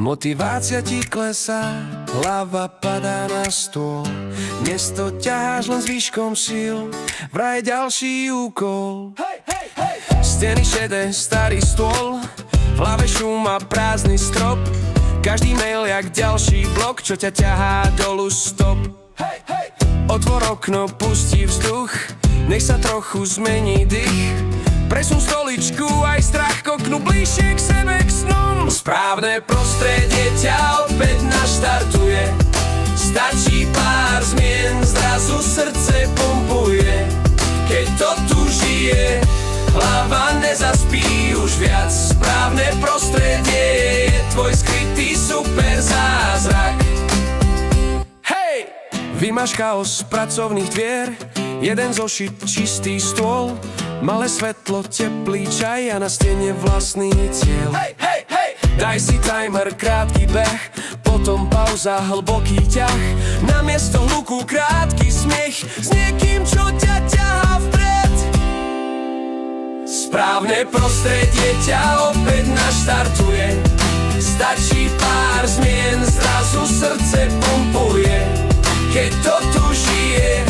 Motivácia ti klesá, hlava padá na stôl. Dnes to ťaháš len s výškom síl, vraj ďalší úkol. Steny šedé, starý stôl, v hlave šum a prázdny strop. Každý mail jak ďalší blok, čo ťa ťahá dolu stop. Otvor okno, pustí vzduch, nech sa trochu zmení dých. Presun stoličku, aj strach koknú bližšie k sebe, k snom. Správne prostredie ťa opäť naštartuje. Stačí pár zmien, zrazu srdce pumpuje. Keď to tu žije, hlava nezaspí už viac. Správne prostredie je tvoj skrytý super zázrak. Hej! Vymaž chaos pracovných dvier, jeden zošit, čistý stôl, malé svetlo, teplý čaj a na stene vlastný cieľ. Daj si timer, krátky beh, potom pauza, hlboký ťah. Namiesto hluku krátky smiech s niekým, čo ťa ťahá vpred. Správne prostredie ťa opäť naštartuje. Stačí pár zmien, zrazu srdce pumpuje. Keď to tu žije,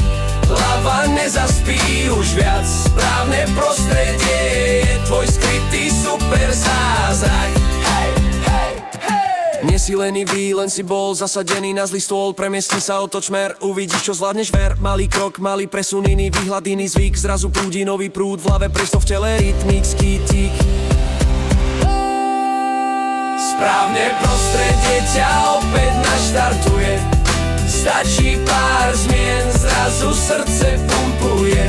hlava nezaspí už viac. Správne prostredie je tvoj skrytý super zázrak. Nie si lenivý, len si bol zasadený na zlý stôl. Premiestni sa, otoč smer, uvidíš, čo zvládneš, ver. Malý krok, malý presun, iný výhľad, iný zvyk. Zrazu prúdi nový prúd, v hlave presto, v tele rytmický tík. Správne prostredie ťa opäť naštartuje. Stačí pár zmien, zrazu srdce pumpuje.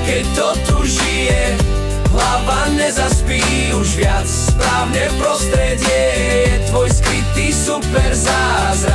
Keď to tu žije, hlava nezaspí už viac. Správne prostredie je tvoj skrytý super zázrak.